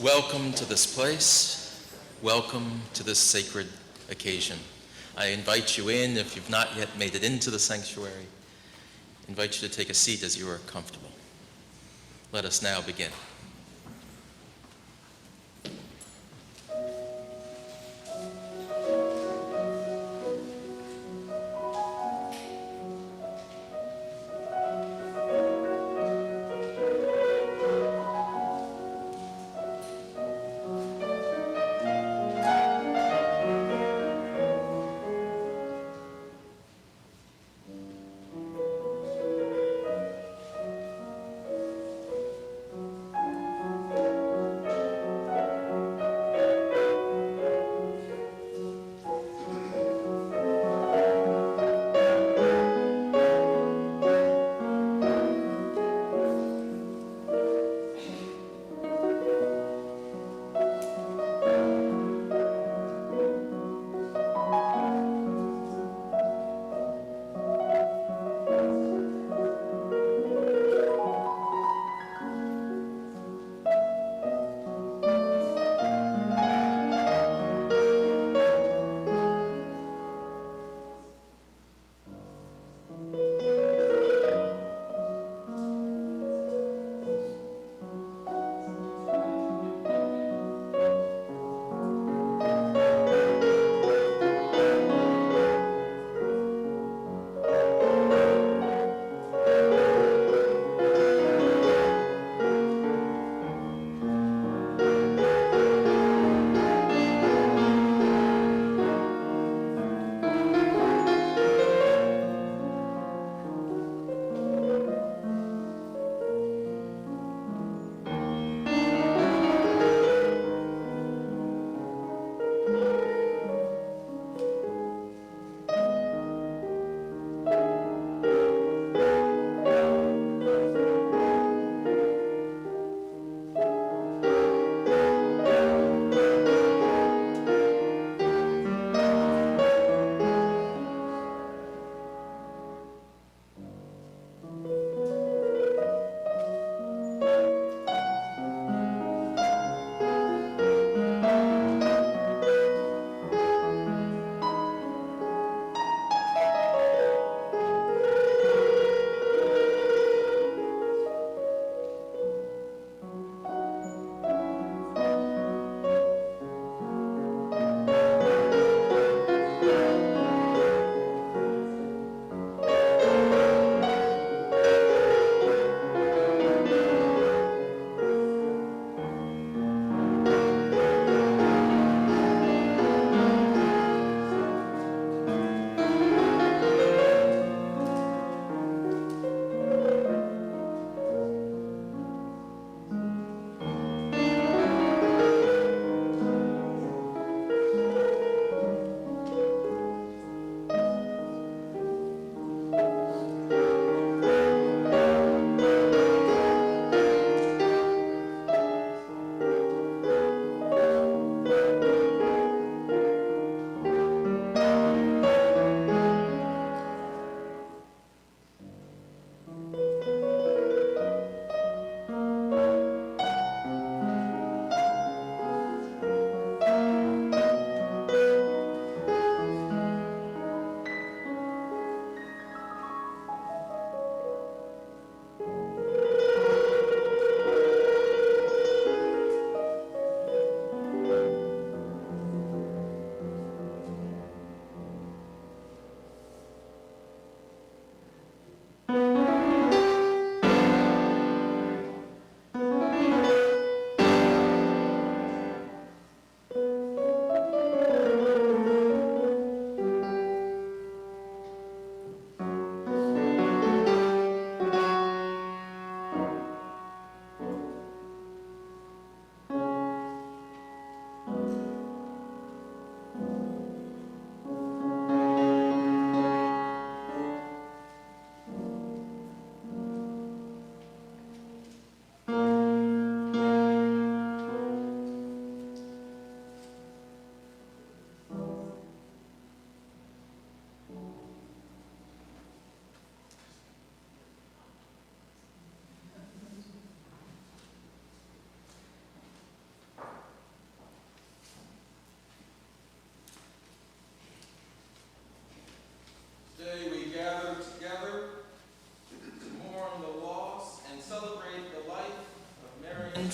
Welcome to this place. Welcome to this sacred occasion. I invite you in, if you've not yet made it into the sanctuary, I invite you to take a seat as you are comfortable. Let us now begin.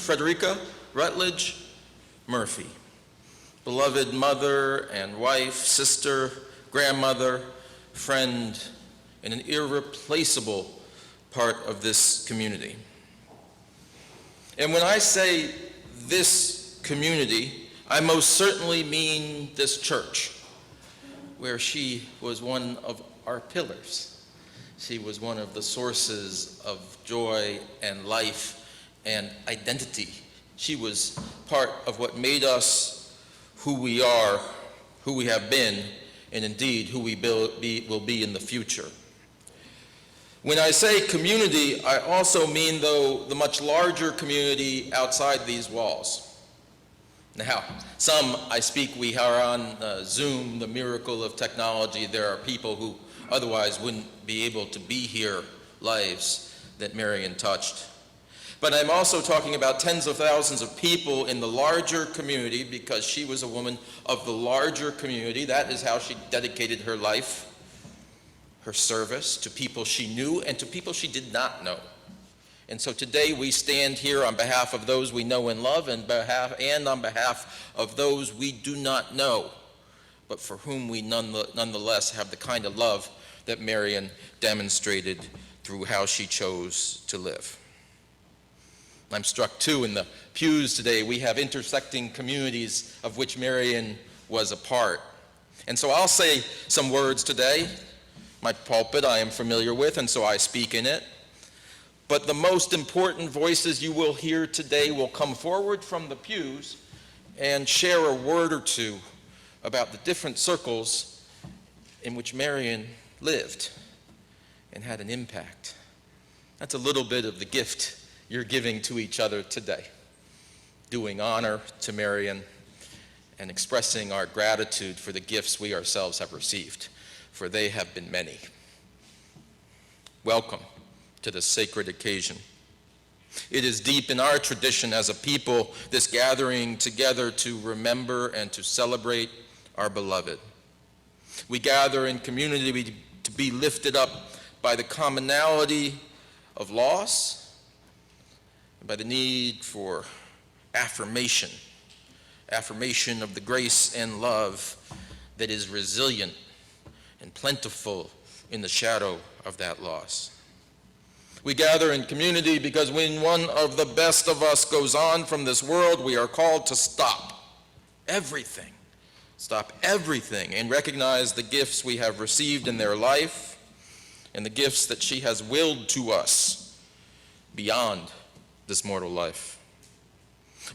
Frederica Rutledge Murphy, beloved mother and wife, sister, grandmother, friend, and an irreplaceable part of this community. And when I say this community, I most certainly mean this church, where she was one of our pillars. She was one of the sources of joy and life and identity. She was part of what made us who we are, who we have been, and indeed who we will be in the future. When I say community, I also mean, though, the much larger community outside these walls. Now, we are on Zoom, the miracle of technology. There are people who otherwise wouldn't be able to be here, lives that Marion touched. But I'm also talking about tens of thousands of people in the larger community, because she was a woman of the larger community. That is how she dedicated her life, her service, to people she knew and to people she did not know. And so today we stand here on behalf of those we know and love, and on behalf of those we do not know, but for whom we nonetheless have the kind of love that Marion demonstrated through how she chose to live. I'm struck too, in the pews today we have intersecting communities of which Marion was a part. And so I'll say some words today. My pulpit I am familiar with, and so I speak in it. But the most important voices you will hear today will come forward from the pews and share a word or two about the different circles in which Marion lived and had an impact. That's a little bit of the gift you're giving to each other today, doing honor to Marion and expressing our gratitude for the gifts we ourselves have received, for they have been many. Welcome to this sacred occasion. It is deep in our tradition as a people, this gathering together to remember and to celebrate our beloved. We gather in community to be lifted up by the commonality of loss, and by the need for affirmation of the grace and love that is resilient and plentiful in the shadow of that loss. We gather in community because when one of the best of us goes on from this world, we are called to stop everything, and recognize the gifts we have received in their life and the gifts that she has willed to us beyond this mortal life.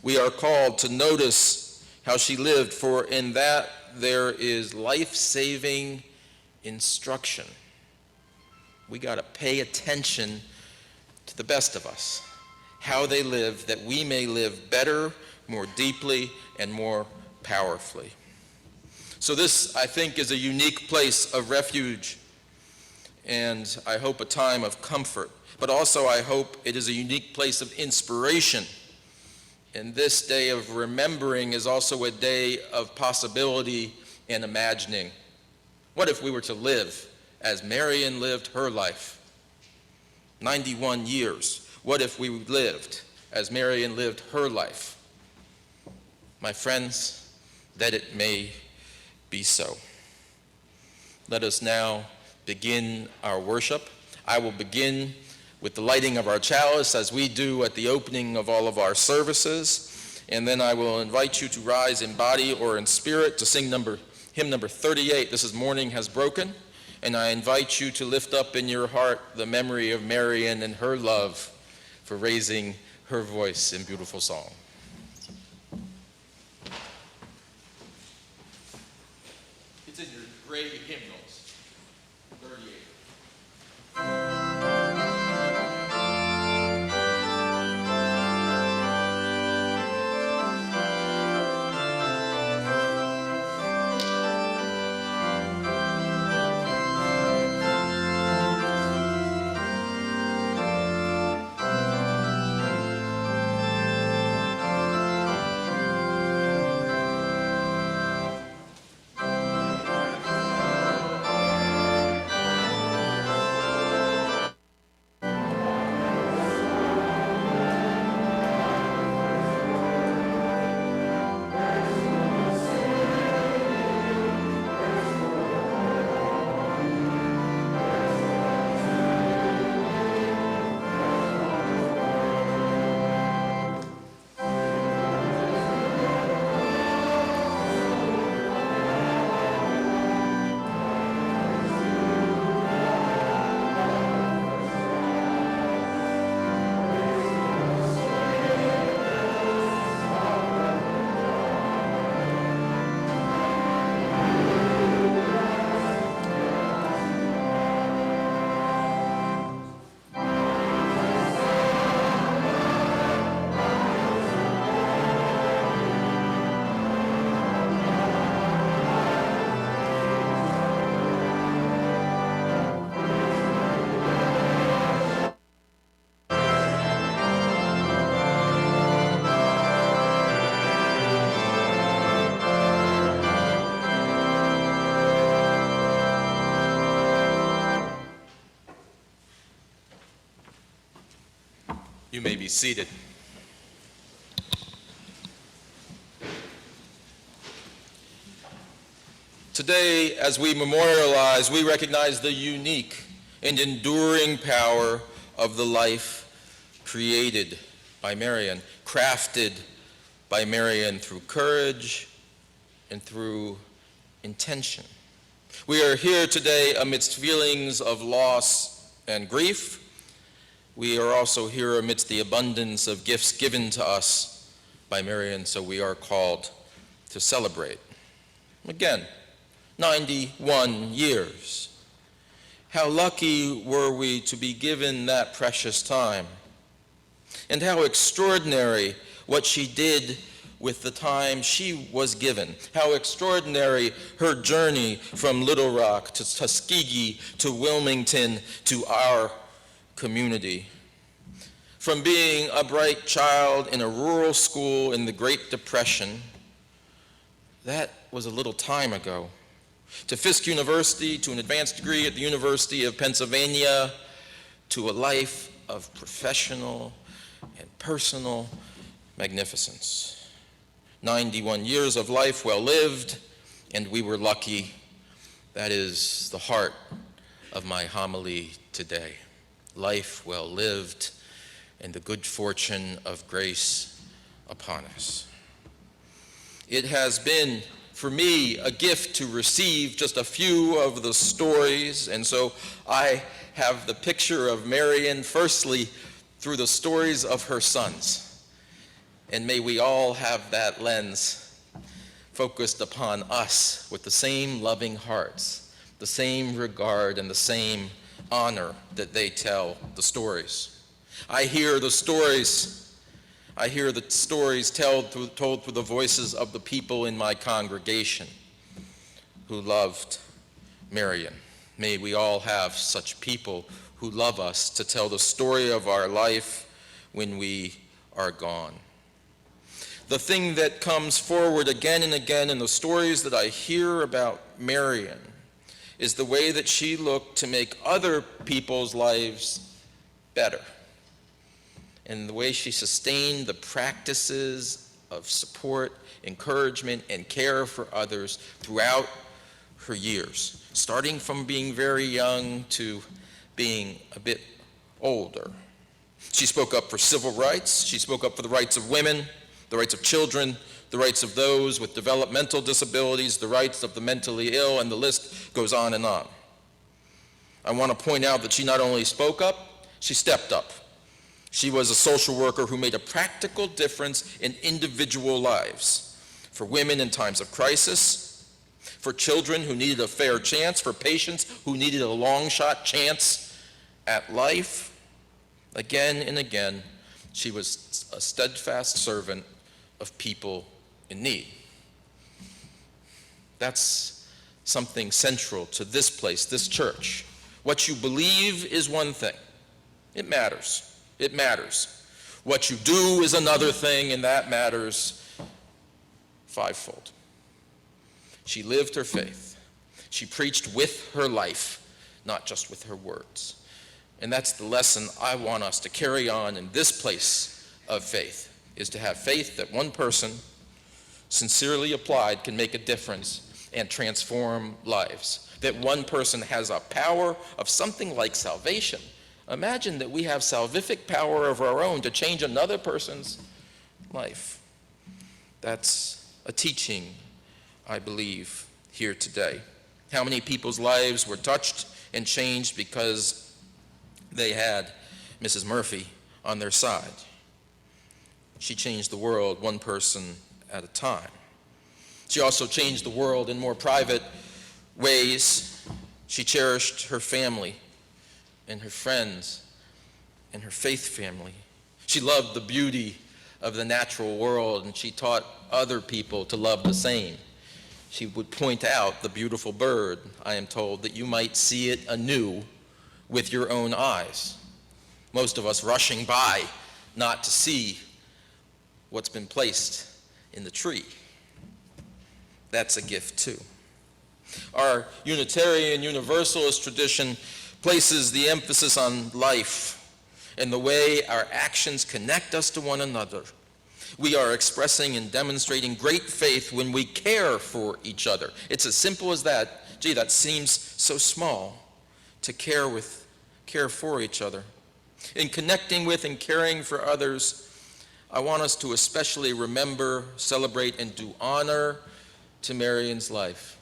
We are called to notice how she lived, for in that there is life-saving instruction. We got to pay attention to the best of us, how they live, that we may live better, more deeply, and more powerfully. So this, I think, is a unique place of refuge, and I hope a time of comfort. But also I hope it is a unique place of inspiration. And this day of remembering is also a day of possibility and imagining. What if we were to live as Marion lived her life? 91 years. What if we lived as Marion lived her life? My friends, that it may be so. Let us now begin our worship. I will begin with the lighting of our chalice, as we do at the opening of all of our services. And then I will invite you to rise in body or in spirit to sing hymn number 38. This is Morning Has Broken. And I invite you to lift up in your heart the memory of Marion and her love for raising her voice in beautiful song. It's in your gray hymnals, 38. You may be seated. Today, as we memorialize, we recognize the unique and enduring power of the life created by Marion, crafted by Marion through courage and through intention. We are here today amidst feelings of loss and grief. We are also here amidst the abundance of gifts given to us by Marion, so we are called to celebrate. Again, 91 years. How lucky were we to be given that precious time, and how extraordinary what she did with the time she was given. How extraordinary her journey from Little Rock to Tuskegee to Wilmington to our community. From being a bright child in a rural school in the Great Depression, that was a little time ago, to Fisk University, to an advanced degree at the University of Pennsylvania, to a life of professional and personal magnificence. 91 years of life well lived, and we were lucky. That is the heart of my homily today. Life well lived, and the good fortune of grace upon us. It has been, for me, a gift to receive just a few of the stories, and so I have the picture of Marion, firstly, through the stories of her sons. And may we all have that lens focused upon us with the same loving hearts, the same regard, and the same honor that they tell the stories. I hear the stories told through the voices of the people in my congregation who loved Marion. May we all have such people who love us to tell the story of our life when we are gone. The thing that comes forward again and again in the stories that I hear about Marion is the way that she looked to make other people's lives better, and the way she sustained the practices of support, encouragement, and care for others throughout her years, starting from being very young to being a bit older. She spoke up for civil rights. She spoke up for the rights of women, the rights of children, the rights of those with developmental disabilities, the rights of the mentally ill, and the list goes on and on. I want to point out that she not only spoke up, she stepped up. She was a social worker who made a practical difference in individual lives, for women in times of crisis, for children who needed a fair chance, for patients who needed a long-shot chance at life. Again and again, she was a steadfast servant of people in need. That's something central to this place, this church. What you believe is one thing. It matters. It matters. What you do is another thing, and that matters fivefold. She lived her faith. She preached with her life, not just with her words. And that's the lesson I want us to carry on in this place of faith, is to have faith that one person, sincerely applied, can make a difference and transform lives. That one person has a power of something like salvation. Imagine that we have salvific power of our own to change another person's life. That's a teaching, I believe, here today. How many people's lives were touched and changed because they had Mrs. Murphy on their side? She changed the world one person at a time. She also changed the world in more private ways. She cherished her family and her friends and her faith family. She loved the beauty of the natural world, and she taught other people to love the same. She would point out the beautiful bird, I am told, that you might see it anew with your own eyes. Most of us rushing by not to see what's been placed in the tree. That's a gift too. Our Unitarian Universalist tradition places the emphasis on life and the way our actions connect us to one another. We are expressing and demonstrating great faith when we care for each other. It's as simple as that. Gee, that seems so small, to care for each other. In connecting with and caring for others, I want us to especially remember, celebrate, and do honor to Marion's life.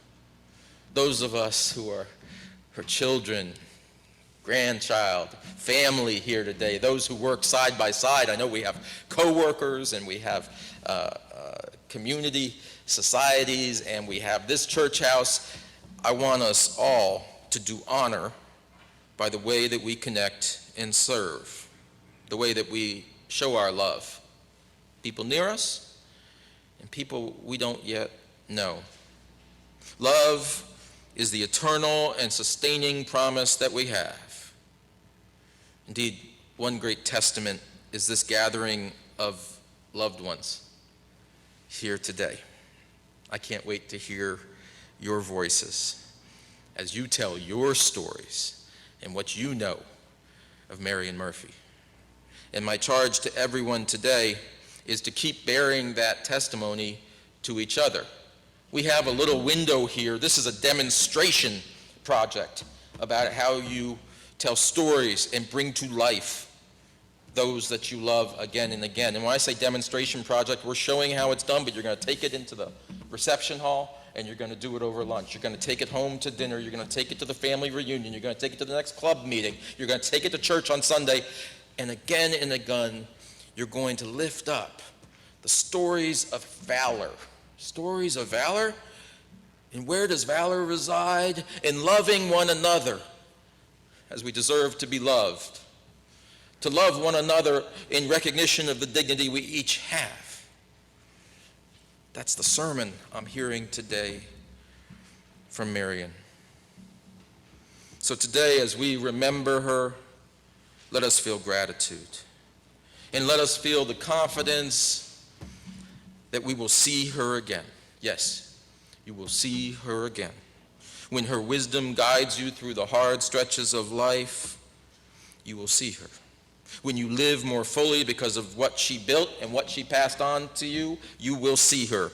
Those of us who are her children, grandchild, family here today, those who work side by side. I know we have co-workers and we have community societies and we have this church house. I want us all to do honor by the way that we connect and serve, the way that we show our love. People near us and people we don't yet know. Love is the eternal and sustaining promise that we have. Indeed, one great testament is this gathering of loved ones here today. I can't wait to hear your voices as you tell your stories and what you know of Marion Murphy. And my charge to everyone today is to keep bearing that testimony to each other. We have a little window here. This is a demonstration project about how you tell stories and bring to life those that you love again and again. And when I say demonstration project, we're showing how it's done, but you're going to take it into the reception hall and you're going to do it over lunch. You're going to take it home to dinner. You're going to take it to the family reunion. You're going to take it to the next club meeting. You're going to take it to church on Sunday. And again, you're going to lift up the stories of valor. Stories of valor? And where does valor reside? In loving one another as we deserve to be loved. To love one another in recognition of the dignity we each have. That's the sermon I'm hearing today from Marion. So today, as we remember her, let us feel gratitude. And let us feel the confidence that we will see her again. Yes, you will see her again. When her wisdom guides you through the hard stretches of life, you will see her. When you live more fully because of what she built and what she passed on to you, you will see her.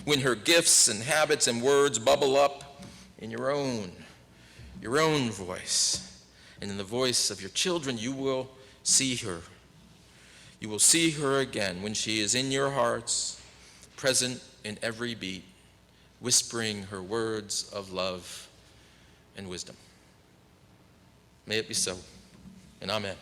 When her gifts and habits and words bubble up in your own voice, and in the voice of your children, you will see her. You will see her again when she is in your hearts, present in every beat, whispering her words of love and wisdom. May it be so, and amen.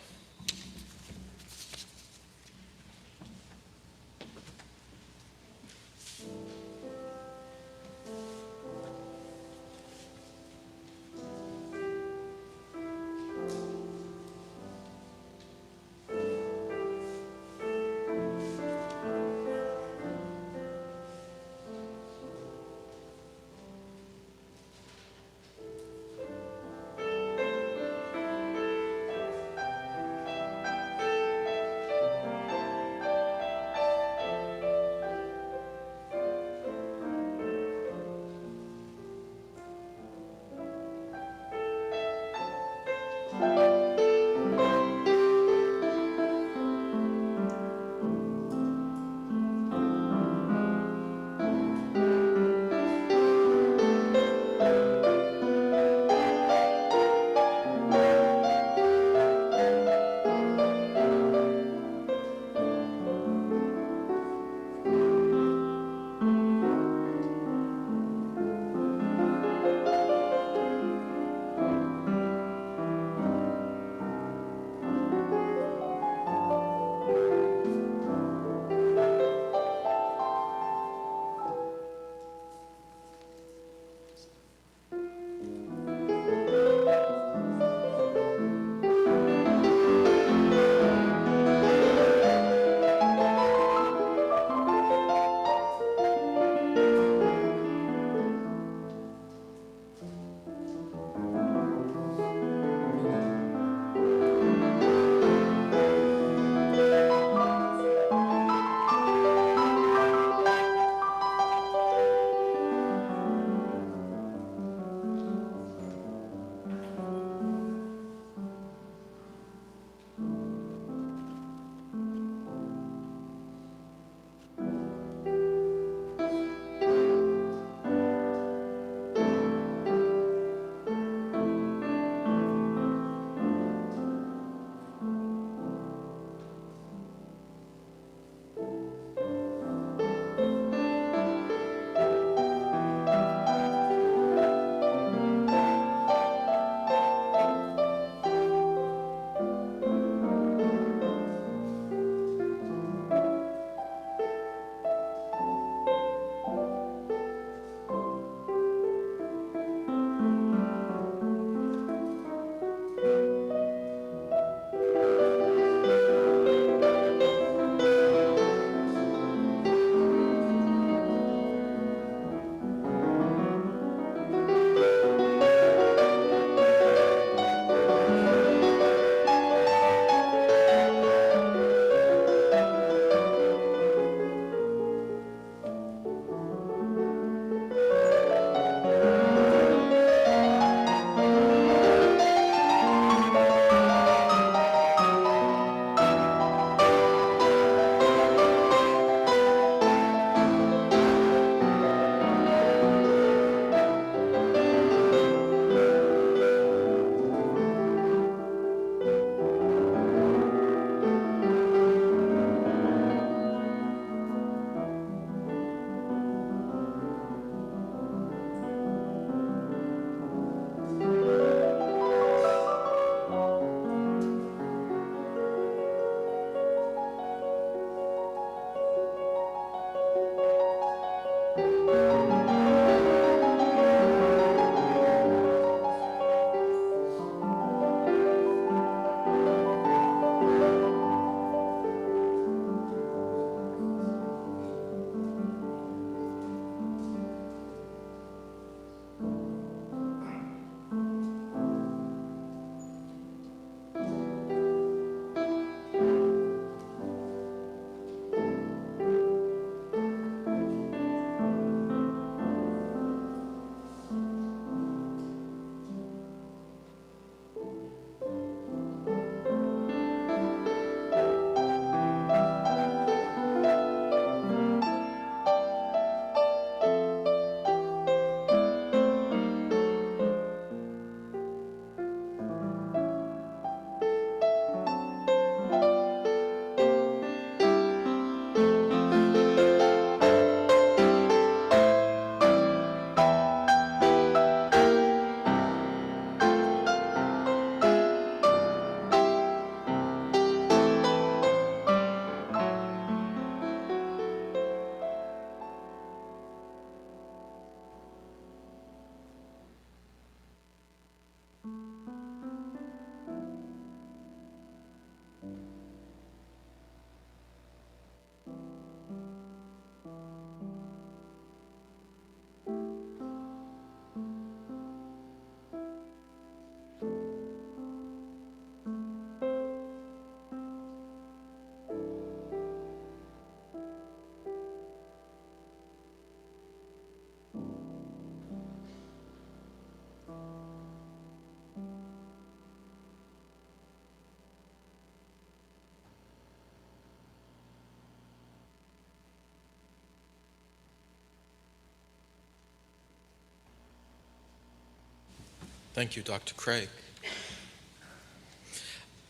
Thank you, Dr. Craig.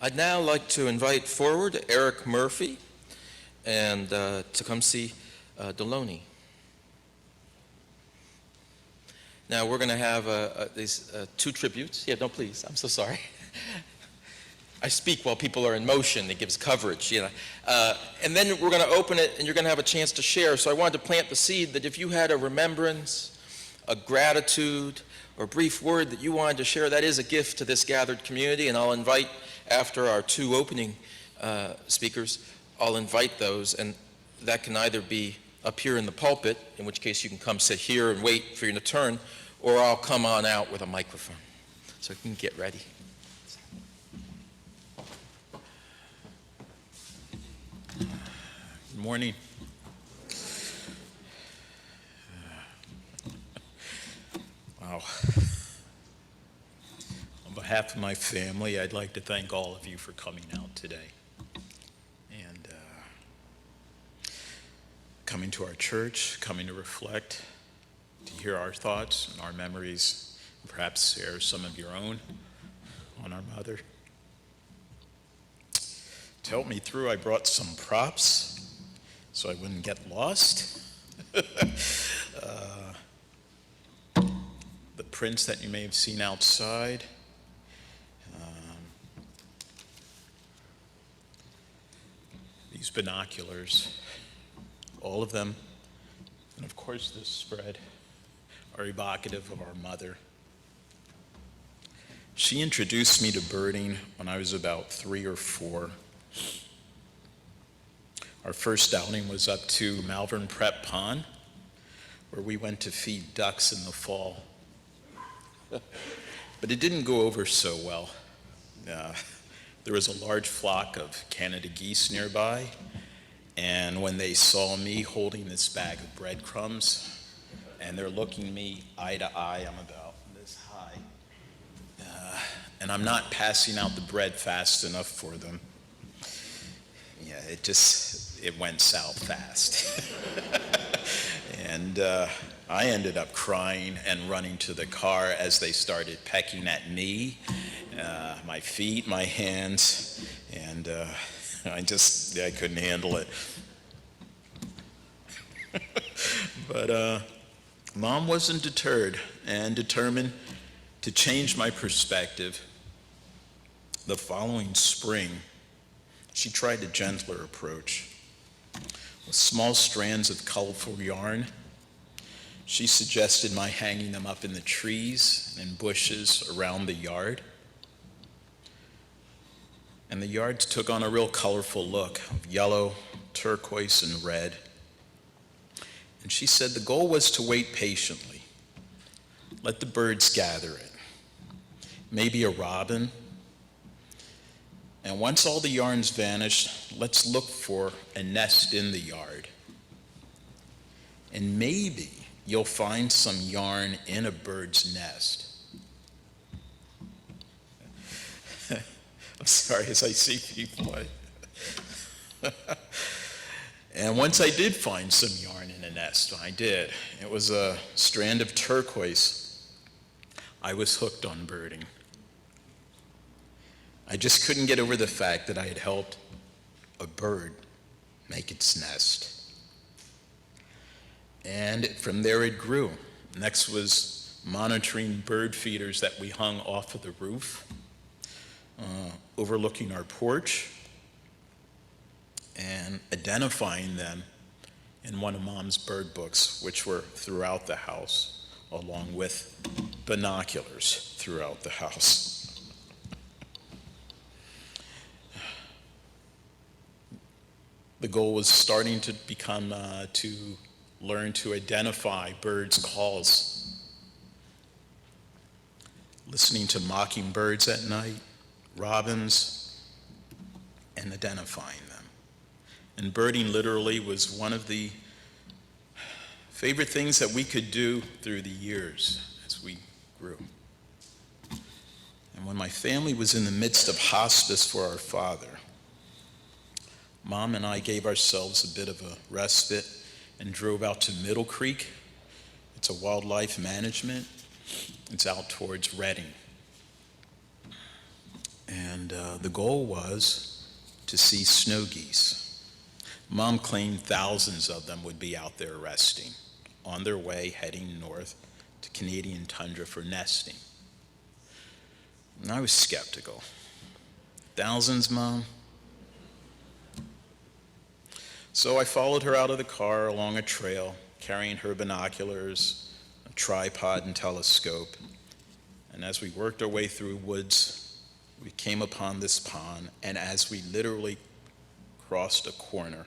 I'd now like to invite forward Eric Murphy and to come see Deloney. Now we're going to have these two tributes. Yeah, no, please. I'm so sorry. I speak while people are in motion. It gives coverage, you know. And then we're going to open it, and you're going to have a chance to share. So I wanted to plant the seed that if you had a remembrance, a gratitude, or a brief word that you wanted to share, that is a gift to this gathered community. And I'll invite, after our two opening speakers, I'll invite those, and that can either be up here in the pulpit, in which case you can come sit here and wait for your turn, or I'll come on out with a microphone. So you can get ready. Good morning. Wow. On behalf of my family, I'd like to thank all of you for coming out today and coming to our church, coming to reflect, to hear our thoughts and our memories, and perhaps share some of your own on our mother. To help me through, I brought some props so I wouldn't get lost. The prints that you may have seen outside. These binoculars, all of them, and of course this spread, are evocative of our mother. She introduced me to birding when I was about 3 or 4. Our first outing was up to Malvern Prep Pond, where we went to feed ducks in the fall. But it didn't go over so well. There was a large flock of Canada geese nearby, and when they saw me holding this bag of breadcrumbs, and they're looking me eye to eye, I'm about this high, and I'm not passing out the bread fast enough for them. Yeah, it went south fast. And I ended up crying and running to the car as they started pecking at me, my feet, my hands, and I couldn't handle it. But Mom wasn't deterred and determined to change my perspective. The following spring, she tried a gentler approach. With small strands of colorful yarn, she suggested my hanging them up in the trees and bushes around the yard. And the yards took on a real colorful look of yellow, turquoise, and red. And she said the goal was to wait patiently. Let the birds gather it. Maybe a robin. And once all the yarns vanished, let's look for a nest in the yard. And maybe you'll find some yarn in a bird's nest. I'm sorry, as I see people. And once I did find some yarn in a nest, I did. It was a strand of turquoise. I was hooked on birding. I just couldn't get over the fact that I had helped a bird make its nest. And from there it grew. Next was monitoring bird feeders that we hung off of the roof, overlooking our porch, and identifying them in one of Mom's bird books, which were throughout the house, along with binoculars throughout the house. The goal was starting to become to learn to identify birds' calls. Listening to mockingbirds at night, robins, and identifying them. And birding literally was one of the favorite things that we could do through the years as we grew. And when my family was in the midst of hospice for our father, Mom and I gave ourselves a bit of a respite and drove out to Middle Creek. It's a wildlife management. It's out towards Reading, And the goal was to see snow geese. Mom claimed thousands of them would be out there resting, on their way heading north to Canadian tundra for nesting. And I was skeptical. Thousands, Mom? So I followed her out of the car along a trail, carrying her binoculars, a tripod and telescope. And as we worked our way through woods, we came upon this pond, and as we literally crossed a corner,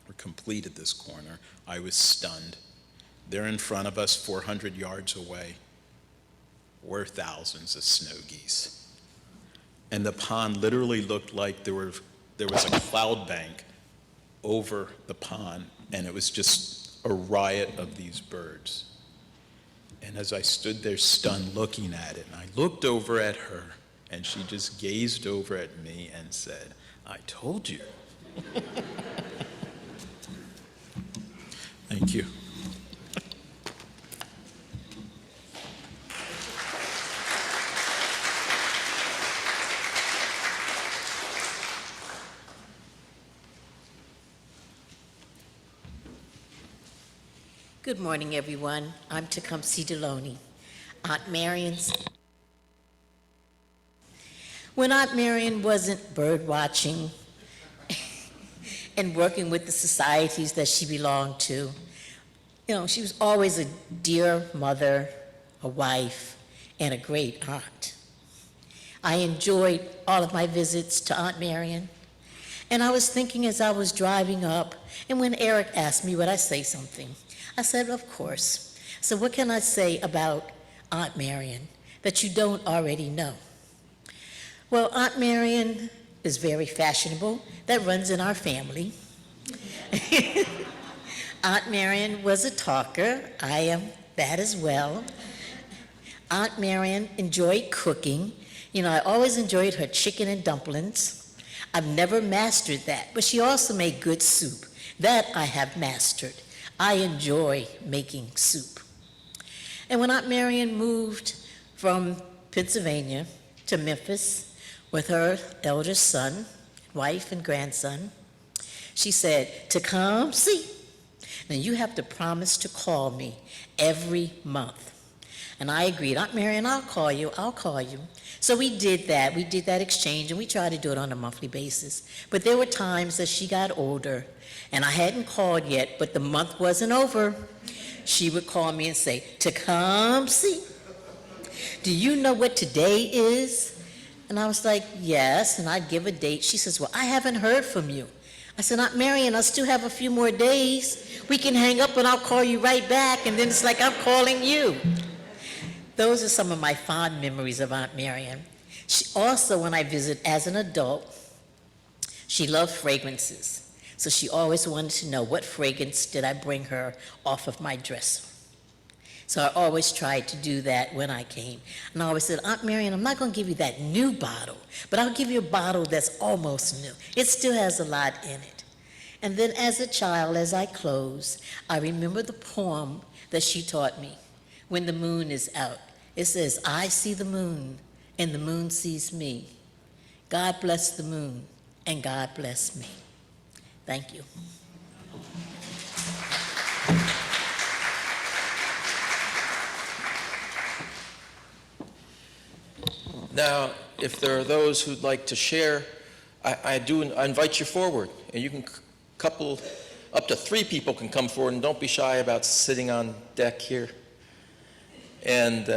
or completed this corner, I was stunned. There in front of us, 400 yards away, were thousands of snow geese. And the pond literally looked like there was a cloud bank over the pond, and it was just a riot of these birds. And as I stood there stunned looking at it, and I looked over at her, and she just gazed over at me and said, "I told you." Thank you. Good morning, everyone. I'm Tecumseh Deloney, Aunt Marion's. When Aunt Marion wasn't bird watching and working with the societies that she belonged to, she was always a dear mother, a wife, and a great aunt. I enjoyed all of my visits to Aunt Marion, and I was thinking as I was driving up, and when Eric asked me would I say something, I said, of course. So what can I say about Aunt Marion that you don't already know? Well, Aunt Marion is very fashionable. That runs in our family. Aunt Marion was a talker. I am that as well. Aunt Marion enjoyed cooking. I always enjoyed her chicken and dumplings. I've never mastered that, but she also made good soup. That I have mastered. I enjoy making soup. And when Aunt Marion moved from Pennsylvania to Memphis with her eldest son, wife, and grandson, she said, "Tecumseh, now you have to promise to call me every month." And I agreed, "Aunt Marion, I'll call you. So we did that. We did that exchange, and we tried to do it on a monthly basis. But there were times that she got older, and I hadn't called yet, but the month wasn't over. She would call me and say, "Tecumseh, do you know what today is?" And I was like, "Yes," and I'd give a date. She says, "Well, I haven't heard from you." I said, "Aunt Marion, I still have a few more days. We can hang up and I'll call you right back, and then it's like I'm calling you." Those are some of my fond memories of Aunt Marion. She also, when I visit as an adult, she loved fragrances. So she always wanted to know what fragrance did I bring her off of my dresser. So I always tried to do that when I came. And I always said, "Aunt Marion, I'm not going to give you that new bottle, but I'll give you a bottle that's almost new. It still has a lot in it." And then as a child, as I close, I remember the poem that she taught me, When the Moon is Out. It says, "I see the moon, and the moon sees me. God bless the moon, and God bless me." Thank you. Now, if there are those who'd like to share, I invite you forward, and you can couple, up to 3 people can come forward, and don't be shy about sitting on deck here. And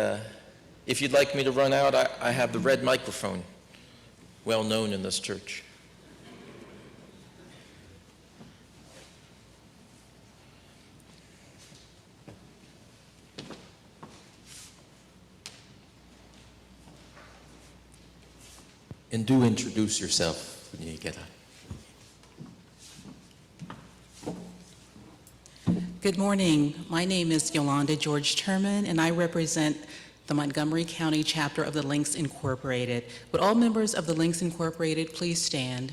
if you'd like me to run out, I have the red microphone, well known in this church. And do introduce yourself when you get on. Good morning. My name is Yolanda George Turman, and I represent the Montgomery County chapter of the Links Incorporated. Would all members of the Links Incorporated please stand?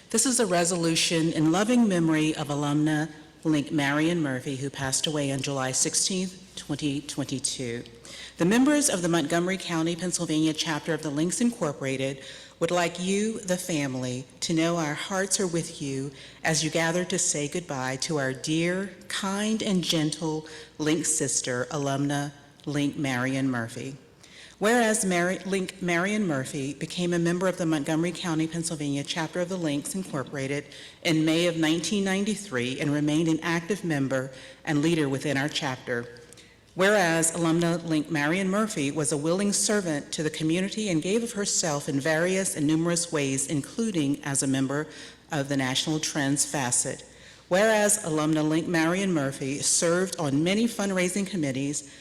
This is a resolution in loving memory of alumna Link Marion Murphy, who passed away on July 16, 2022. The members of the Montgomery County, Pennsylvania chapter of the Links Incorporated would like you, the family, to know our hearts are with you as you gather to say goodbye to our dear, kind, and gentle Link sister, alumna Link Marion Murphy. Whereas Link Marion Murphy became a member of the Montgomery County, Pennsylvania chapter of the Links Incorporated in May of 1993 and remained an active member and leader within our chapter. Whereas alumna Link Marion Murphy was a willing servant to the community and gave of herself in various and numerous ways, including as a member of the National Trends Facet. Whereas alumna Link Marion Murphy served on many fundraising committees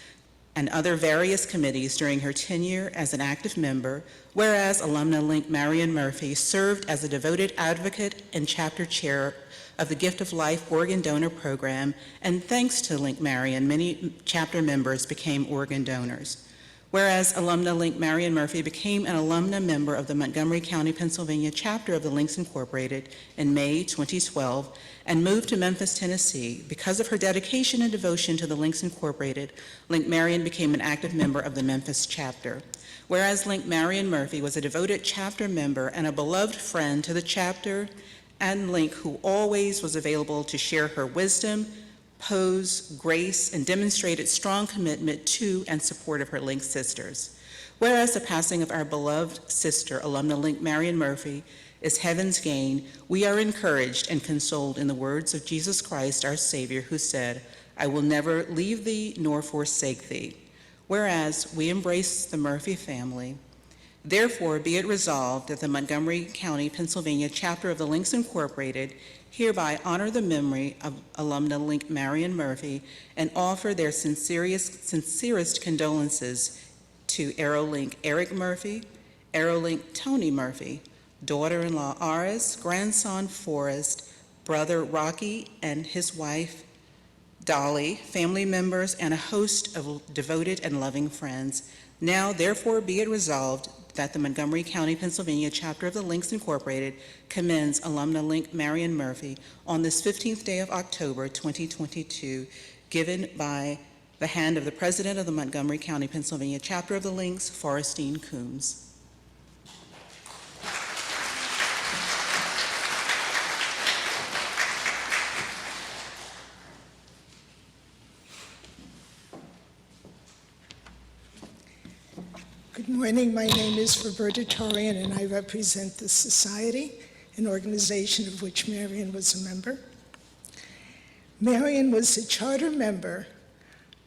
and other various committees during her tenure as an active member, whereas alumna Link Marion Murphy served as a devoted advocate and chapter chair of the Gift of Life Organ Donor Program, and thanks to Link Marion, many chapter members became organ donors. Whereas alumna Link Marion Murphy became an alumna member of the Montgomery County, Pennsylvania chapter of the Links Incorporated in May 2012 and moved to Memphis, Tennessee. Because of her dedication and devotion to the Links Incorporated, Link Marion became an active member of the Memphis chapter. Whereas Link Marion Murphy was a devoted chapter member and a beloved friend to the chapter, and Link, who always was available to share her wisdom, pose, grace, and demonstrated strong commitment to and support of her Link sisters. Whereas the passing of our beloved sister, alumna Link Marion Murphy, is heaven's gain, we are encouraged and consoled in the words of Jesus Christ, our Savior, who said, "I will never leave thee nor forsake thee." Whereas we embrace the Murphy family, therefore be it resolved that the Montgomery County, Pennsylvania chapter of the Links Incorporated hereby honor the memory of alumna Link Marion Murphy and offer their sincerest condolences to Aerolink Eric Murphy, Aerolink Tony Murphy, daughter-in-law Aris, grandson Forrest, brother Rocky and his wife Dolly, family members, and a host of devoted and loving friends. Now, therefore, be it resolved that the Montgomery County, Pennsylvania chapter of the Links Incorporated commends alumna Link Marion Murphy on this 15th day of October 2022, given by the hand of the president of the Montgomery County, Pennsylvania chapter of the Links, Forrestine Coombs. Good morning. My name is Roberta Torian, and I represent the Society, an organization of which Marion was a member. Marion was a charter member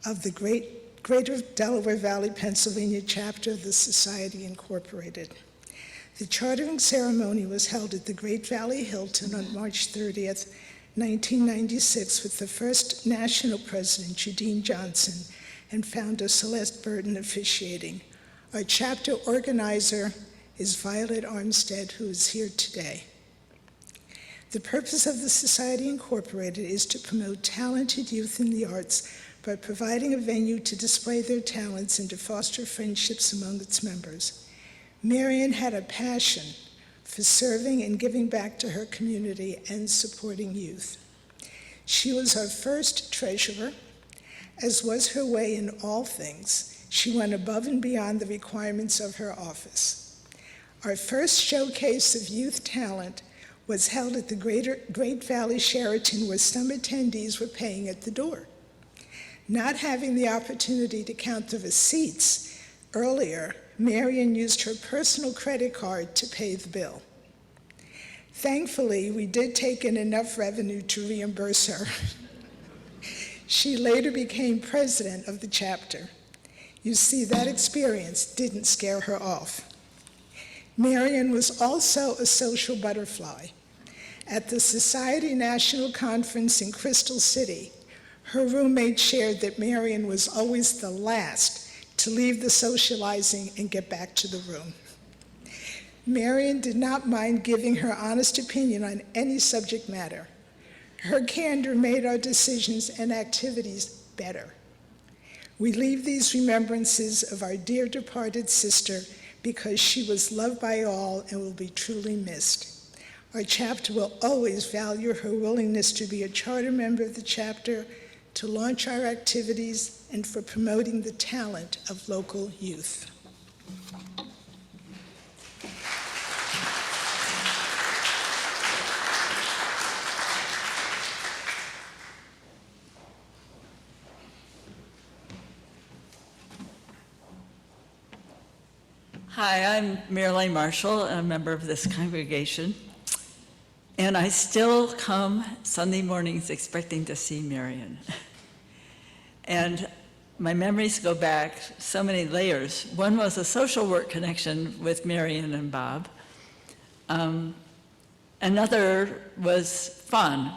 of the Greater Delaware Valley, Pennsylvania chapter of the Society Incorporated. The chartering ceremony was held at the Great Valley Hilton on March 30th, 1996, with the first national president, Eugene Johnson, and founder Celeste Burton officiating. Our chapter organizer is Violet Armstead, who is here today. The purpose of the Society Incorporated is to promote talented youth in the arts by providing a venue to display their talents and to foster friendships among its members. Marion had a passion for serving and giving back to her community and supporting youth. She was our first treasurer, as was her way in all things. She went above and beyond the requirements of her office. Our first showcase of youth talent was held at the Great Valley Sheraton, where some attendees were paying at the door. Not having the opportunity to count the receipts earlier, Marion used her personal credit card to pay the bill. Thankfully, we did take in enough revenue to reimburse her. She later became president of the chapter. You see, that experience didn't scare her off. Marion was also a social butterfly. At the Society National Conference in Crystal City, her roommate shared that Marion was always the last to leave the socializing and get back to the room. Marion did not mind giving her honest opinion on any subject matter. Her candor made our decisions and activities better. We leave these remembrances of our dear departed sister because she was loved by all and will be truly missed. Our chapter will always value her willingness to be a charter member of the chapter, to launch our activities and for promoting the talent of local youth. Hi, I'm Marion Marshall, a member of this congregation, and I still come Sunday mornings expecting to see Marion. And my memories go back so many layers. One was a social work connection with Marion and Bob. Another was fun,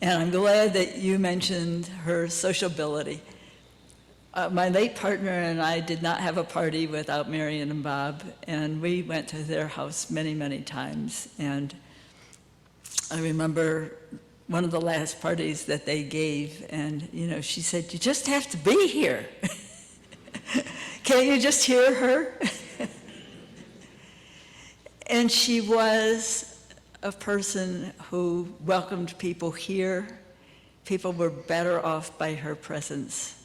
and I'm glad that you mentioned her sociability. My late partner and I did not have a party without Marion and Bob, and we went to their house many, many times. And I remember one of the last parties that they gave, and she said, "You just have to be here. Can't you just hear her?" And she was a person who welcomed people here. People were better off by her presence.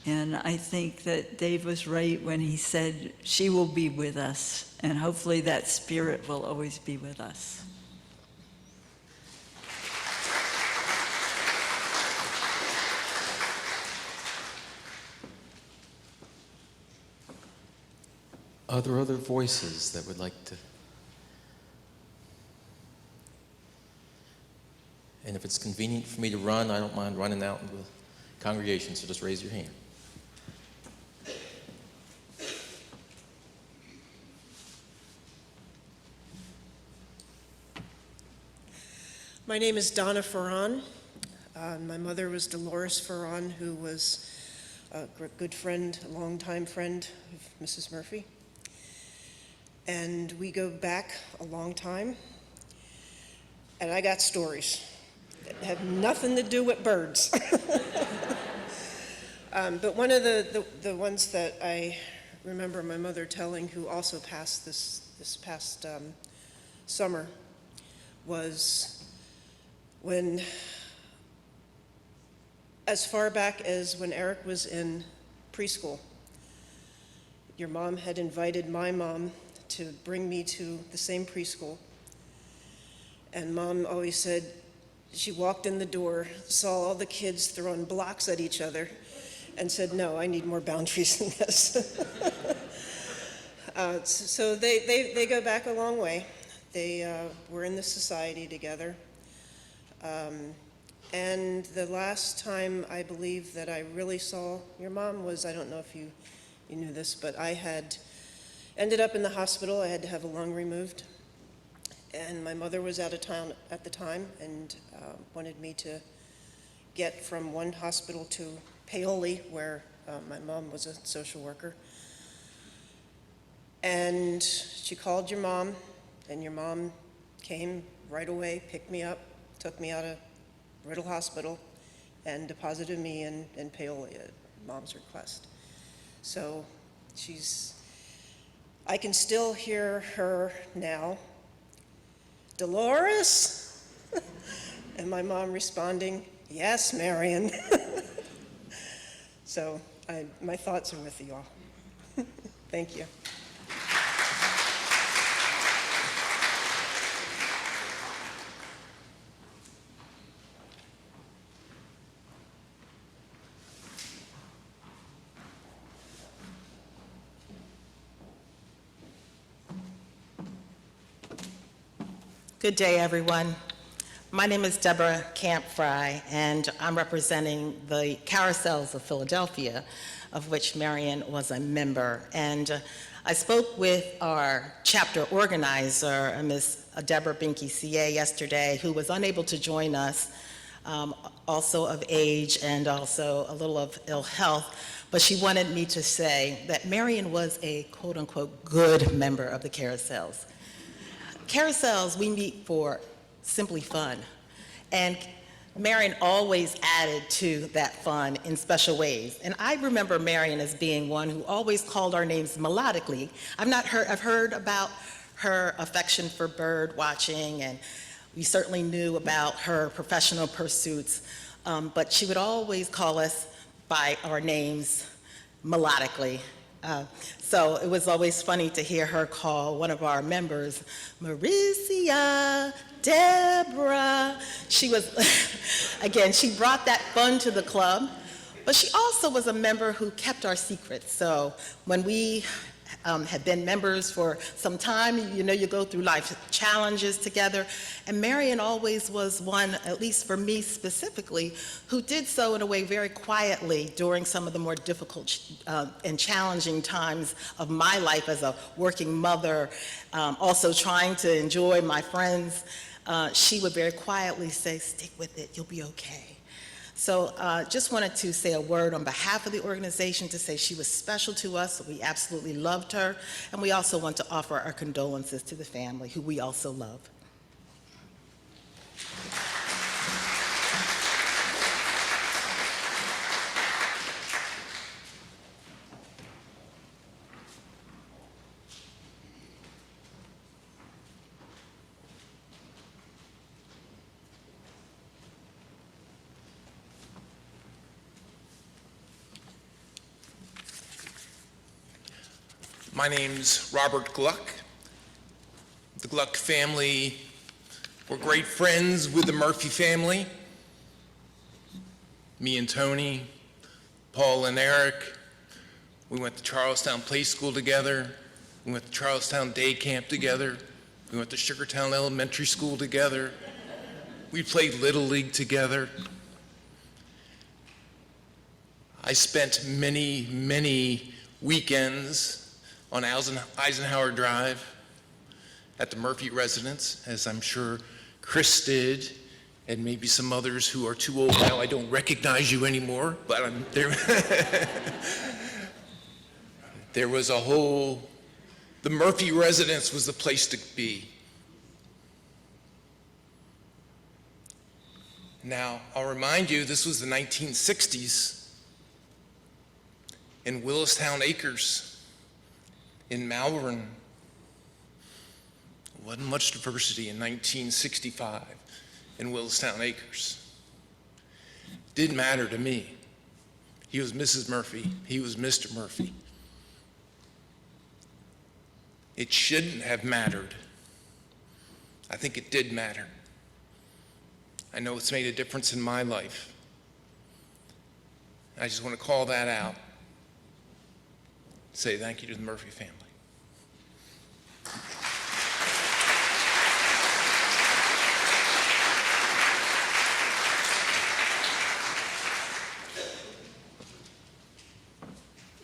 And I think that Dave was right when he said she will be with us, and hopefully that spirit will always be with us. Are there other voices that would like to? And if it's convenient for me to run, I don't mind running out into the congregation, so just raise your hand. My name is Donna Ferran. My mother was Dolores Ferran, who was a good friend, a longtime friend of Mrs. Murphy. And we go back a long time. And I got stories that have nothing to do with birds. But one of the ones that I remember my mother telling, who also passed this past summer, was when, as far back as when Eric was in preschool, your mom had invited my mom to bring me to the same preschool. And Mom always said, she walked in the door, saw all the kids throwing blocks at each other, and said, "No, I need more boundaries than this." So they go back a long way. They were in the society together. And the last time I believe that I really saw your mom was, I don't know if you knew this, but I had ended up in the hospital. I had to have a lung removed. And my mother was out of town at the time and wanted me to get from one hospital to Paoli, where my mom was a social worker. And she called your mom, and your mom came right away, picked me up, took me out of Riddle Hospital, and deposited me in Paoli at Mom's request. So I can still hear her now, "Dolores?" And my mom responding, "Yes, Marion." So my thoughts are with you all. Thank you. Good day, everyone. My name is Deborah Camp-Fry, and I'm representing the Carousels of Philadelphia, of which Marion was a member. And I spoke with our chapter organizer, Ms. Deborah Binky CA, yesterday, who was unable to join us, also of age and also a little of ill health. But she wanted me to say that Marion was a quote-unquote good member of the Carousels. Carousels, we meet for simply fun. And Marion always added to that fun in special ways. And I remember Marion as being one who always called our names melodically. I've heard about her affection for bird watching, and we certainly knew about her professional pursuits. but she would always call us by our names melodically. So it was always funny to hear her call one of our members, Maricia, Deborah. She was, again, she brought that fun to the club, but she also was a member who kept our secrets. So when we had been members for some time, you know, you go through life challenges together, and Marion always was one, at least for me specifically, who did so in a way very quietly during some of the more difficult and challenging times of my life as a working mother, also trying to enjoy my friends. She would very quietly say, "Stick with it, you'll be okay." So just wanted to say a word on behalf of the organization to say she was special to us. We absolutely loved her. And we also want to offer our condolences to the family, who we also love. My name's Robert Gluck. The Gluck family were great friends with the Murphy family. Me and Tony, Paul and Eric, we went to Charlestown Play School together. We went to Charlestown Day Camp together. We went to Sugartown Elementary School together. We played Little League together. I spent many, many weekends on Eisenhower Drive at the Murphy residence, as I'm sure Chris did, and maybe some others who are too old now. I don't recognize you anymore, but I'm there. There was a whole, the Murphy residence was the place to be. Now, I'll remind you, this was the 1960s in Willistown Acres in Malvern. There wasn't much diversity in 1965 in Willistown Acres. Didn't matter to me. He was Mrs. Murphy. He was Mr. Murphy. It shouldn't have mattered. I think it did matter. I know it's made a difference in my life. I just want to call that out. Say thank you to the Murphy family.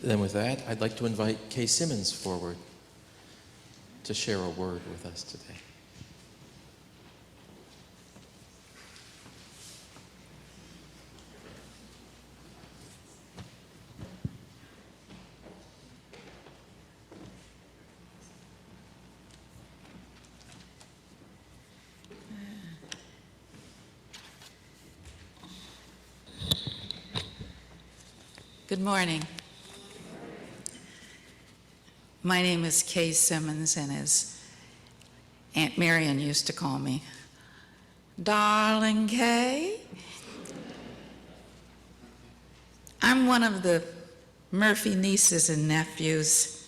Then with that, I'd like to invite Kay Simmons forward to share a word with us today. Good morning. My name is Kay Simmons, and as Aunt Marion used to call me, Darling Kay. I'm one of the Murphy nieces and nephews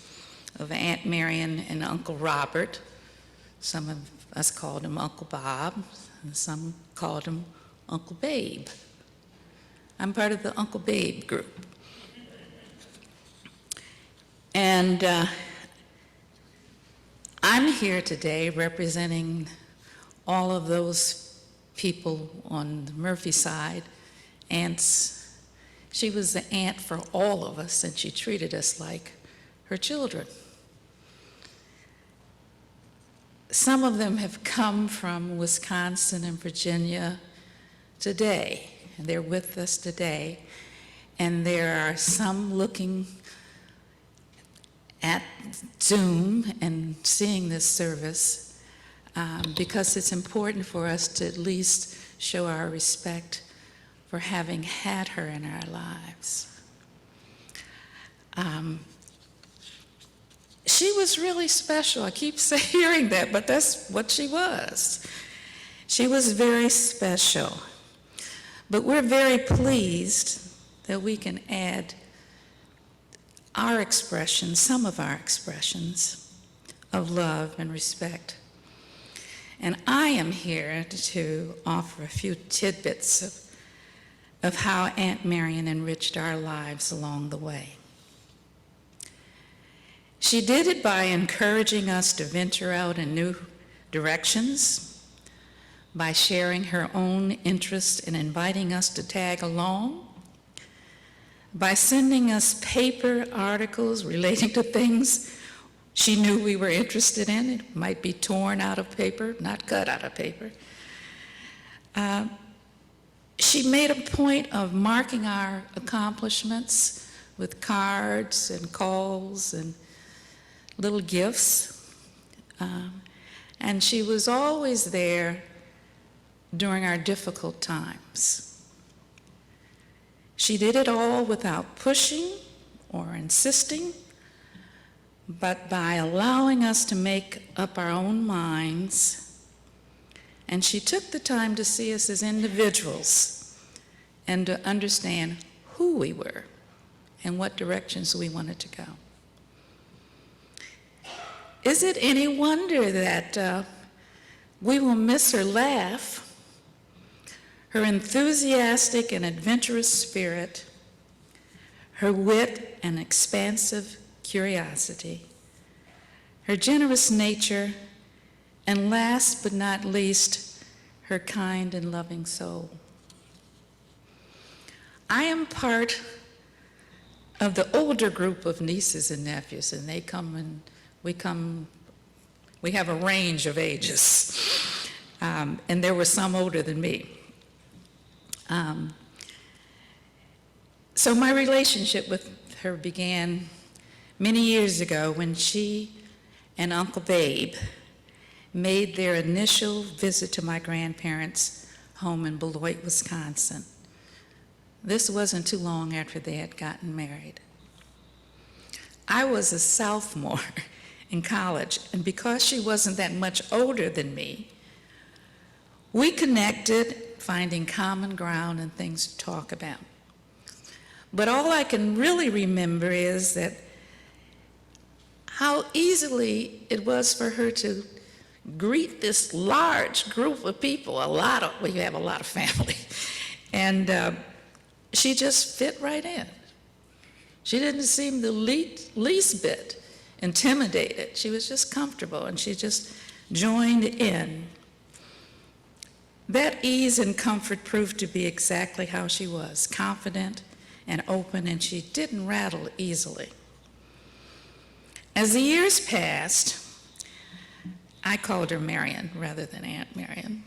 of Aunt Marion and Uncle Robert. Some of us called him Uncle Bob, and some called him Uncle Babe. I'm part of the Uncle Babe group. And I'm here today representing all of those people on the Murphy side, aunts. She was the aunt for all of us, and she treated us like her children. Some of them have come from Wisconsin and Virginia today, and they're with us today. And there are some looking at Zoom and seeing this service because it's important for us to at least show our respect for having had her in our lives. She was really special. I keep hearing that, but that's what she was. She was very special. But we're very pleased that we can add our expressions, some of our expressions of love and respect. And I am here to offer a few tidbits of how Aunt Marion enriched our lives along the way. She did it by encouraging us to venture out in new directions, by sharing her own interest and inviting us to tag along, by sending us paper articles relating to things she knew we were interested in. It might be torn out of paper, not cut out of paper. She made a point of marking our accomplishments with cards and calls and little gifts. And she was always there during our difficult times. She did it all without pushing or insisting, but by allowing us to make up our own minds. And she took the time to see us as individuals and to understand who we were and what directions we wanted to go. Is it any wonder that we will miss her laugh, her enthusiastic and adventurous spirit, her wit and expansive curiosity, her generous nature, and last but not least, her kind and loving soul. I am part of the older group of nieces and nephews, and we have a range of ages, and there were some older than me. So my relationship with her began many years ago when she and Uncle Babe made their initial visit to my grandparents' home in Beloit, Wisconsin. This wasn't too long after they had gotten married. I was a sophomore in college, and because she wasn't that much older than me, we connected, finding common ground and things to talk about. But all I can really remember is that how easily it was for her to greet this large group of people, we have a lot of family, and she just fit right in. She didn't seem the least bit intimidated. She was just comfortable, and she just joined in. That ease and comfort proved to be exactly how she was, confident and open, and she didn't rattle easily. As the years passed, I called her Marion rather than Aunt Marion.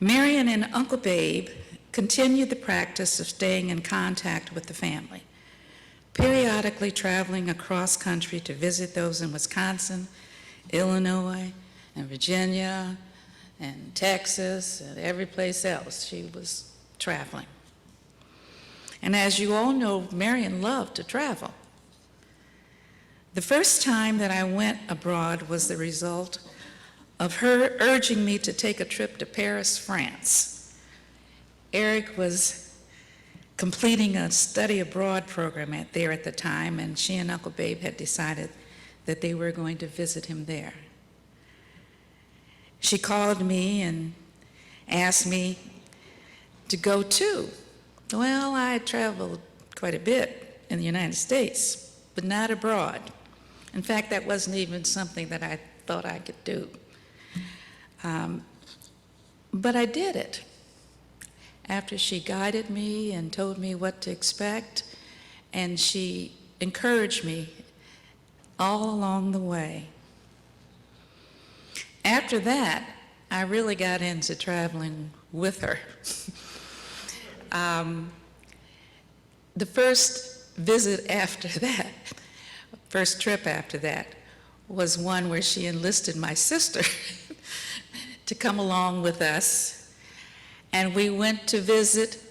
Marion and Uncle Babe continued the practice of staying in contact with the family, periodically traveling across country to visit those in Wisconsin, Illinois, and Virginia, and Texas, and every place else she was traveling. And as you all know, Marion loved to travel. The first time that I went abroad was the result of her urging me to take a trip to Paris, France. Eric was completing a study abroad program there at the time, and she and Uncle Babe had decided that they were going to visit him there. She called me and asked me to go too. Well, I had traveled quite a bit in the United States, but not abroad. In fact, that wasn't even something that I thought I could do. But I did it. After she guided me and told me what to expect, and she encouraged me all along the way. After that, I really got into traveling with her. The first visit after that, first trip after that, was one where she enlisted my sister to come along with us, and we went to visit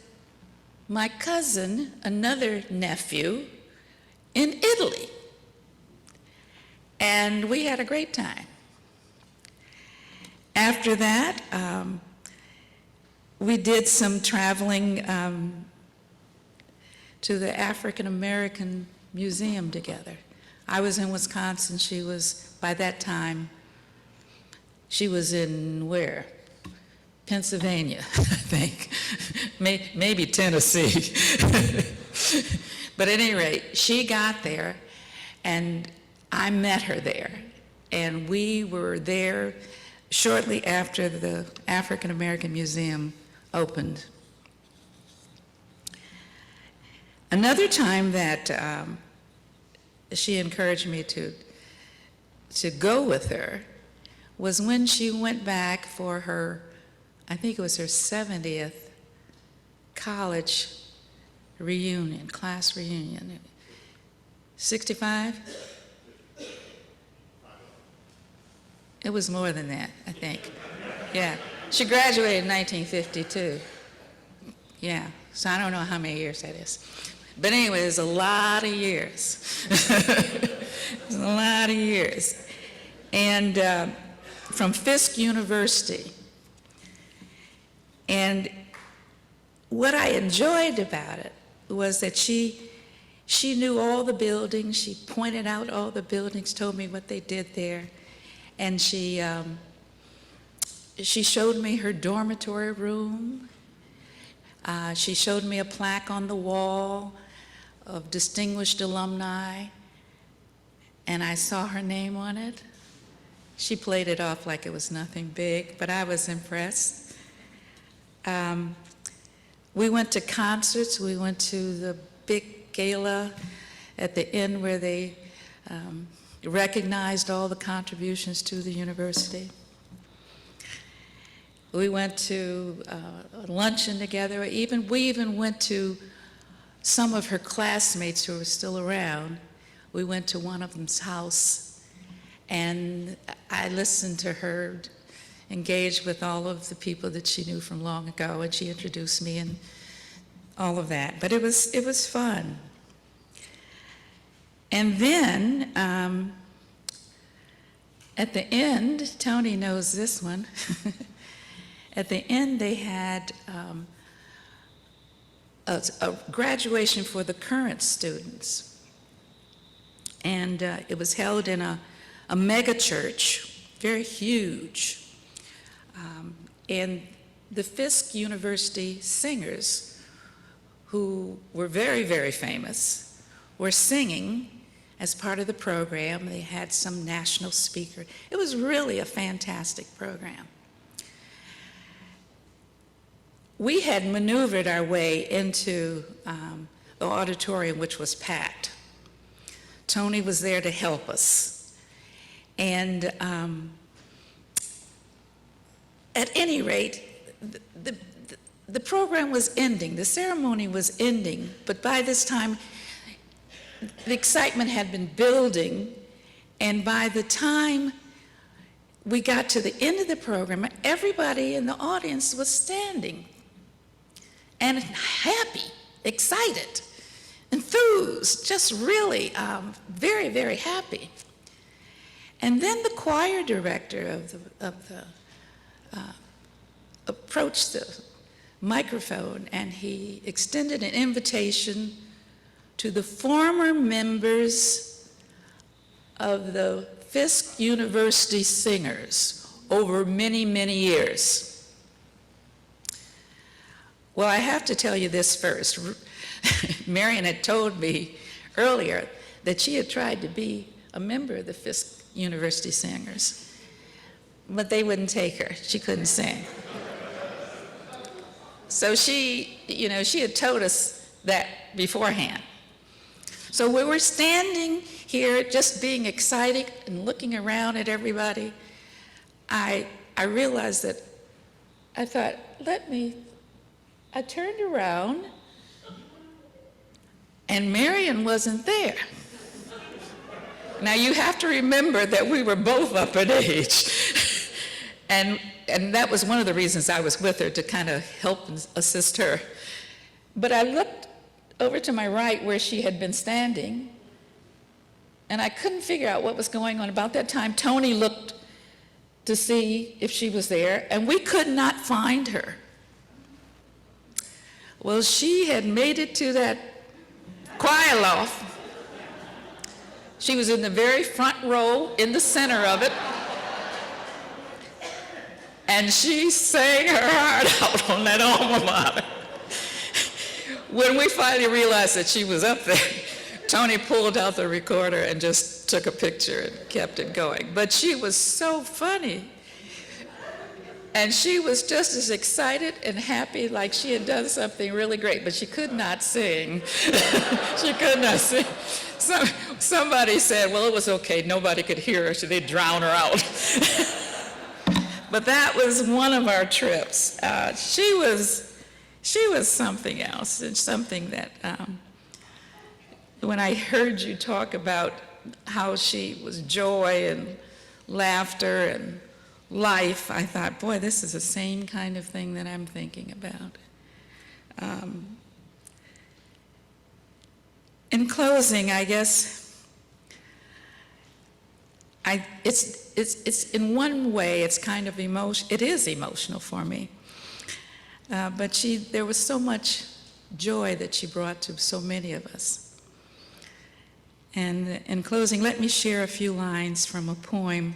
my cousin, another nephew, in Italy. And we had a great time. After that, we did some traveling to the African American Museum together. I was in Wisconsin. She was, by that time, she was in where? Pennsylvania, I think. Maybe Tennessee. But at any rate, she got there, and I met her there. And we were there shortly after the African American Museum opened. Another time that she encouraged me to go with her was when she went back for her, I think it was her 70th college reunion, class reunion. 65? It was more than that, I think. Yeah. She graduated in 1952. Yeah. So I don't know how many years that is. But anyway, it's a lot of years. It's a lot of years. And from Fisk University. And what I enjoyed about it was that she knew all the buildings. She pointed out all the buildings, told me what they did there. And she showed me her dormitory room. She showed me a plaque on the wall of distinguished alumni, and I saw her name on it. She played it off like it was nothing big, but I was impressed. We went to concerts. We went to the big gala at the end where they recognized all the contributions to the university. We went to a luncheon together. We even went to some of her classmates who were still around. We went to one of them's house, and I listened to her engage with all of the people that she knew from long ago, and she introduced me and all of that. But it was fun. And then at the end, Tony knows this one. At the end, they had a graduation for the current students. And it was held in a mega church, very huge. And the Fisk University singers, who were very, very famous, were singing as part of the program. They had some national speaker. It was really a fantastic program. We had maneuvered our way into the auditorium, which was packed. Tony was there to help us. And at any rate, the program was ending, the ceremony was ending, but by this time, the excitement had been building, and by the time we got to the end of the program, everybody in the audience was standing and happy, excited, enthused, just really very, very happy. And then the choir director approached the microphone, and he extended an invitation to the former members of the Fisk University Singers over many, many years. Well, I have to tell you this first. Marion had told me earlier that she had tried to be a member of the Fisk University Singers, but they wouldn't take her. She couldn't sing. So she had told us that beforehand. So we were standing here just being excited and looking around at everybody. I realized that I thought, I turned around and Marion wasn't there. Now you have to remember that we were both up in age. and that was one of the reasons I was with her, to kind of help and assist her. But I looked over to my right where she had been standing, and I couldn't figure out what was going on. About that time, Tony looked to see if she was there, and we could not find her. Well, she had made it to that choir loft. She was in the very front row, in the center of it. And she sang her heart out on that alma mater. When we finally realized that she was up there, Tony pulled out the recorder and just took a picture and kept it going. But she was so funny. And she was just as excited and happy like she had done something really great, but she could not sing. She could not sing. Somebody said, well, it was okay, nobody could hear her, so they'd drown her out. But that was one of our trips. She was something else, and something that, when I heard you talk about how she was joy and laughter and life, I thought, boy, this is the same kind of thing that I'm thinking about. In closing, I guess, it's in one way, it's kind of it is emotional for me. But there was so much joy that she brought to so many of us. And in closing, let me share a few lines from a poem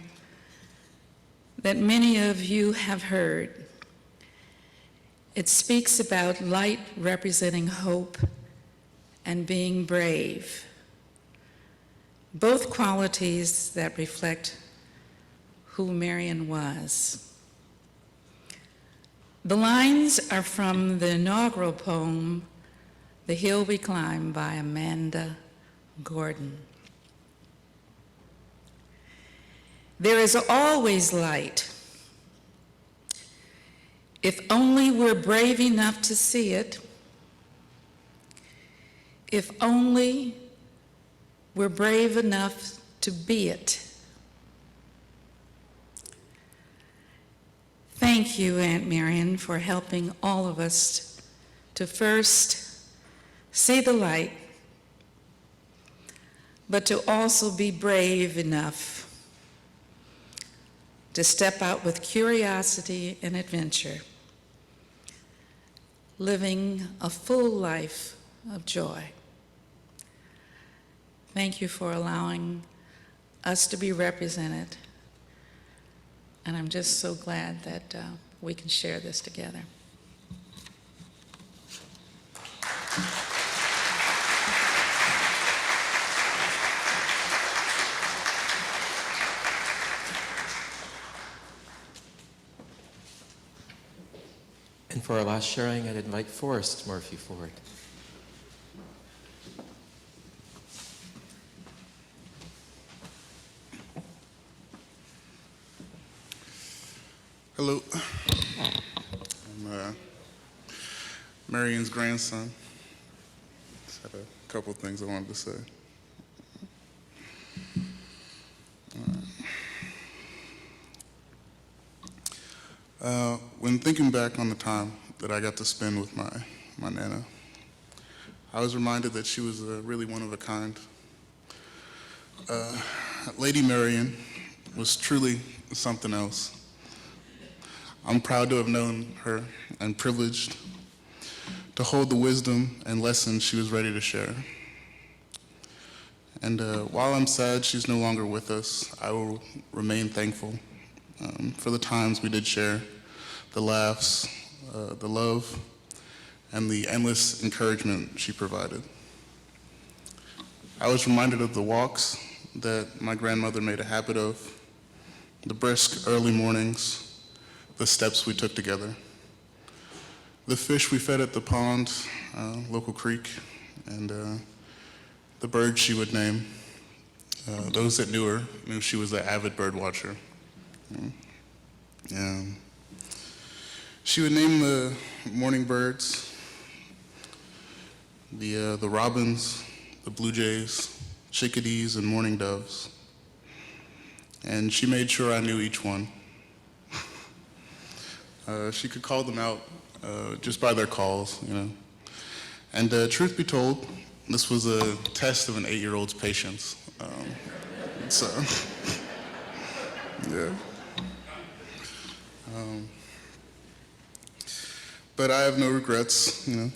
that many of you have heard. It speaks about light representing hope and being brave, both qualities that reflect who Marion was. The lines are from the inaugural poem, The Hill We Climb by Amanda Gordon. There is always light, if only we're brave enough to see it, if only we're brave enough to be it. Thank you, Aunt Marion, for helping all of us to first see the light, but to also be brave enough to step out with curiosity and adventure, living a full life of joy. Thank you for allowing us to be represented, and I'm just so glad that we can share this together. And for our last sharing, I'd invite Forrest Murphy forward. Hello. I'm Marion's grandson. Just had a couple of things I wanted to say. When thinking back on the time that I got to spend with my Nana, I was reminded that she was really one of a kind. Lady Marion was truly something else. I'm proud to have known her and privileged to hold the wisdom and lessons she was ready to share. And while I'm sad she's no longer with us, I will remain thankful for the times we did share, the laughs, the love, and the endless encouragement she provided. I was reminded of the walks that my grandmother made a habit of, the brisk early mornings, the steps we took together, the fish we fed at the pond, local creek, and the birds she would name. Those that knew her knew she was an avid bird watcher. She would name the morning birds, the robins, the blue jays, chickadees, and mourning doves. And she made sure I knew each one. She could call them out just by their calls, you know. And truth be told, this was a test of an 8-year-old's patience. So, yeah. But I have no regrets, you know.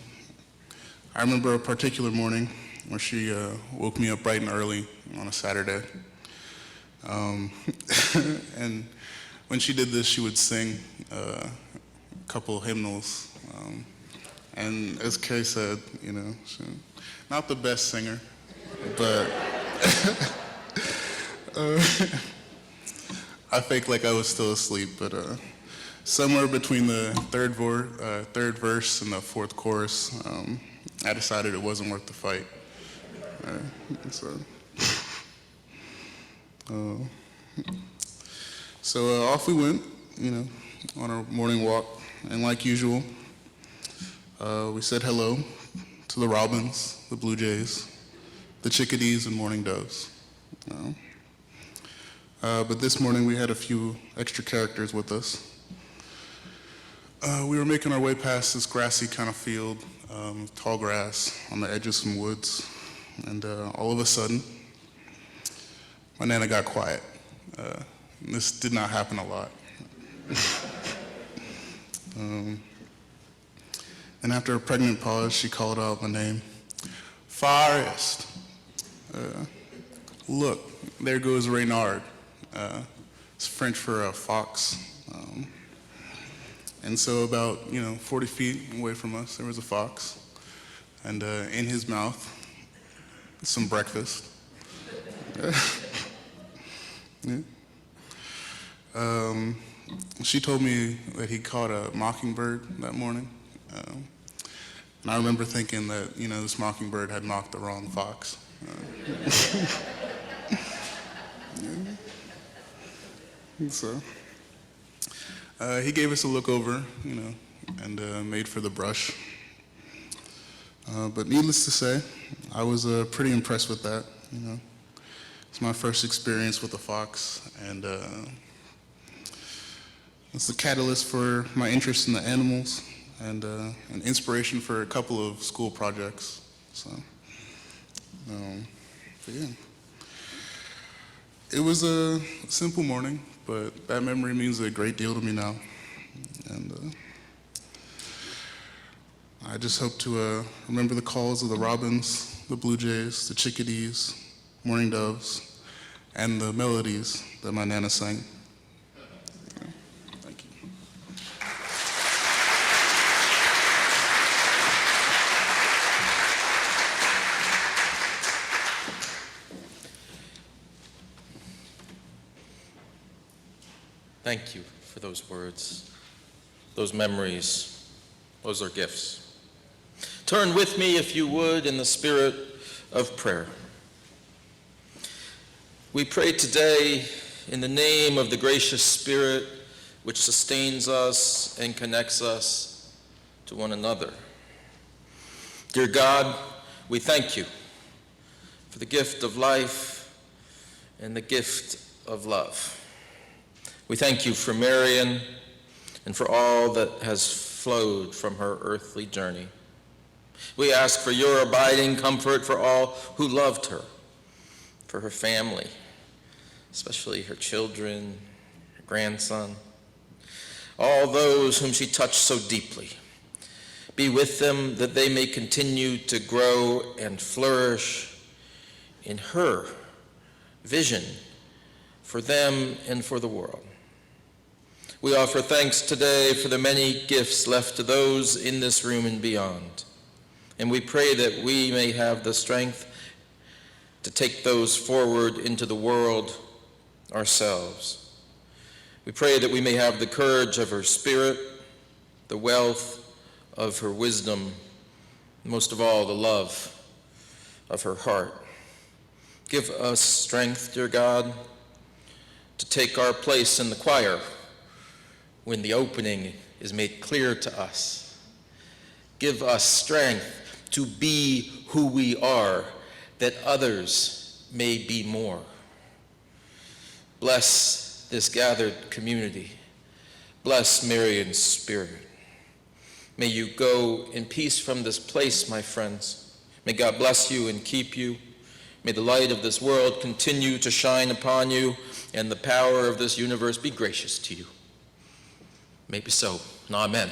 I remember a particular morning where she woke me up bright and early on a Saturday. And when she did this, she would sing a couple hymnals. And as Kay said, you know, not the best singer, but I faked like I was still asleep, but somewhere between the third verse and the fourth chorus, I decided it wasn't worth the fight. So off we went, you know, on our morning walk, and like usual, we said hello to the robins, the blue jays, the chickadees, and mourning doves. But this morning we had a few extra characters with us. We were making our way past this grassy kind of field, tall grass on the edge of some woods, and all of a sudden, my Nana got quiet. This did not happen a lot. And after a pregnant pause, she called out my name, Forrest. Look, there goes Reynard. It's French for a fox. And so about, 40 feet away from us, there was a fox. And in his mouth, some breakfast. Yeah. She told me that he caught a mockingbird that morning. And I remember thinking that, this mockingbird had mocked the wrong fox. So he gave us a look over, and made for the brush. But needless to say, I was pretty impressed with that. It's my first experience with a fox, and it's the catalyst for my interest in the animals and an inspiration for a couple of school projects. So, but yeah. It was a simple morning, but that memory means a great deal to me now. And I just hope to remember the calls of the robins, the blue jays, the chickadees, mourning doves, and the melodies that my Nana sang. Thank you. Thank you for those words, those memories. Those are gifts. Turn with me, if you would, in the spirit of prayer. We pray today in the name of the gracious Spirit which sustains us and connects us to one another. Dear God, we thank you for the gift of life and the gift of love. We thank you for Marion and for all that has flowed from her earthly journey. We ask for your abiding comfort for all who loved her, for her family, especially her children, her grandson, all those whom she touched so deeply. Be with them that they may continue to grow and flourish in her vision for them and for the world. We offer thanks today for the many gifts left to those in this room and beyond. And we pray that we may have the strength to take those forward into the world ourselves. We pray that we may have the courage of her spirit, the wealth of her wisdom, and most of all, the love of her heart. Give us strength, dear God, to take our place in the choir when the opening is made clear to us. Give us strength to be who we are, that others may be more. Bless this gathered community. Bless Marion's spirit. May you go in peace from this place, my friends. May God bless you and keep you. May the light of this world continue to shine upon you, and the power of this universe be gracious to you. May it be so. And amen.